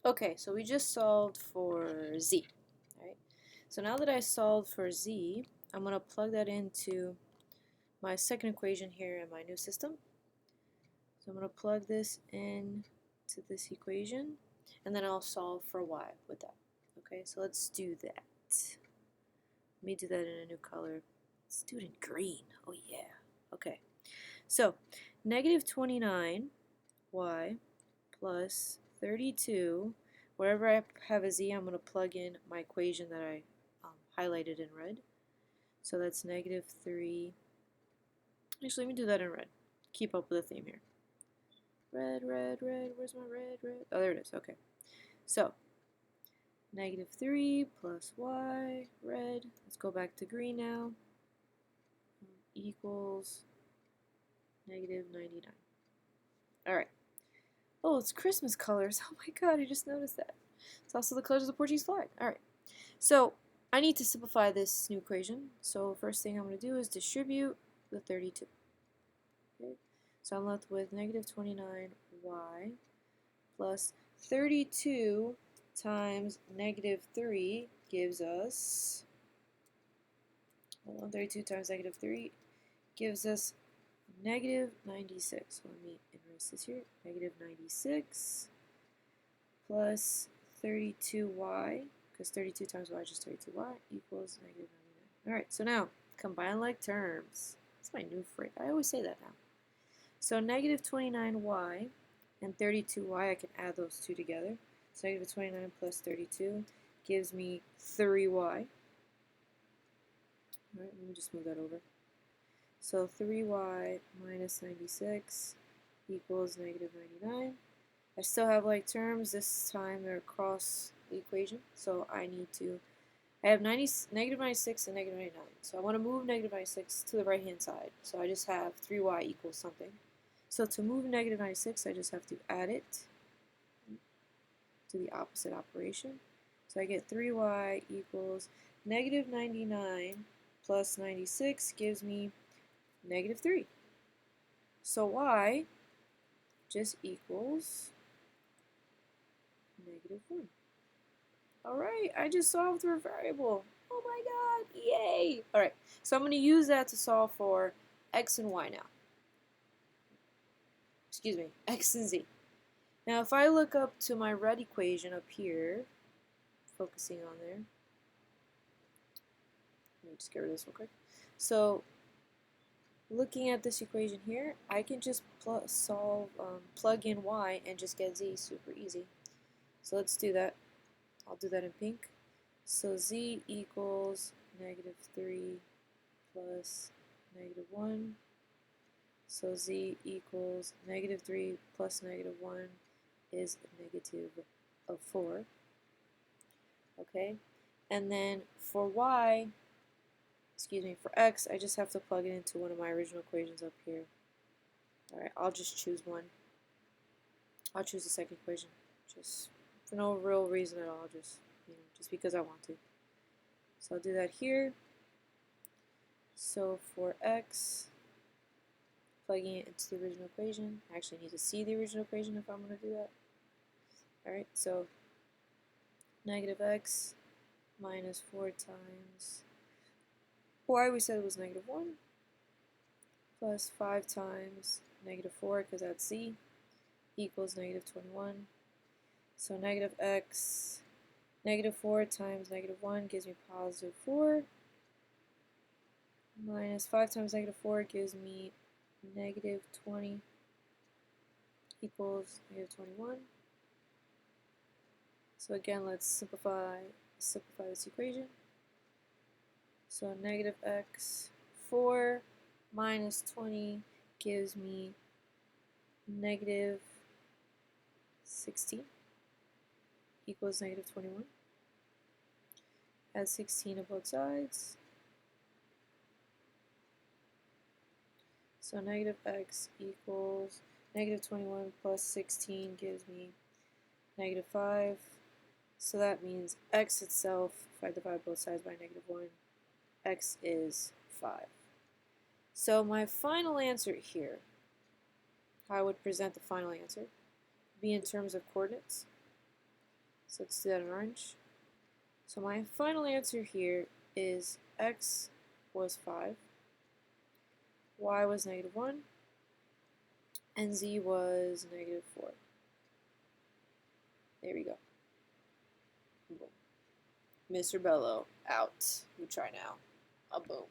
Okay, so we just solved for z, right? So now that I solved for z, I'm going to plug that into my second equation here in my new system. So I'm going to plug this in to this equation, and then I'll solve for y with that. Okay, so let's do that. Let me do that in a new color. Let's do it in green. Oh yeah. Okay, so negative 29y plus 32, wherever I have a z, I'm going to plug in my equation that I highlighted in red. So that's negative 3. Actually, let me do that in red. Keep up with the theme here. Red, red, red. Where's my red, red? Oh, there it is. Okay. So, negative 3 plus y, red. Let's go back to green now. Equals negative 99. Alright. Oh, it's Christmas colors. Oh my god, I just noticed that. It's also the colors of the Portuguese flag. Alright. So, I need to simplify this new equation. So, first thing I'm going to do is distribute the 32. Okay. So, I'm left with negative 29y plus 32 times negative 3 gives us, 32 times negative 3 gives us negative 96. So let me erase this here. Negative 96 plus 32y, because 32 times y is just 32y, equals negative 99. Alright, so now, combine like terms. That's my new phrase. I always say that now. So negative 29y and 32y, I can add those two together. So negative 29 plus 32 gives me 3y. Alright, let me just move that over. So 3y minus 96 equals negative 99. I still have like terms. This time they're across the equation. So I have negative 96 and negative 99. So I want to move negative 96 to the right hand side. So I just have 3y equals something. So to move negative 96, I just have to add it to the opposite operation. So I get 3y equals negative 99 plus 96 gives me negative 3. So y just equals negative 1. Alright, I just solved for a variable. Oh my god, yay! Alright, so I'm going to use that to solve for x and y now. Excuse me, x and z. Now if I look up to my red equation up here, focusing on there, let me just get rid of this real quick. So looking at this equation here, I can just plug in y and just get z super easy. So let's do that. I'll do that in pink. So z equals negative 3 plus negative 1. So z equals negative 3 plus negative 1 is negative of 4. Okay? And then for y, for x, I just have to plug it into one of my original equations up here. Alright, I'll just choose one. I'll choose the second equation. Just for no real reason at all, just because I want to. So I'll do that here. So for x, plugging it into the original equation. I actually need to see the original equation if I'm going to do that. Alright, so negative x minus 4 times y, we said it was negative 1, plus 5 times negative 4, because that's z, equals negative 21. So negative x, negative 4 times negative 1 gives me positive 4, minus 5 times negative 4 gives me negative 20, equals negative 21. So again, let's simplify this equation. So negative x 4 minus 20 gives me negative 16 equals negative 21. Add 16 on both sides. So negative x equals negative 21 plus 16 gives me negative 5. So that means x itself, if I divide both sides by negative 1, x is 5. So my final answer here, how I would present the final answer, would be in terms of coordinates. So let's do that in orange. So my final answer here is x was 5, y was -1, and z was -4. There we go. Boom. Mr. Bello out. You try now. A boom.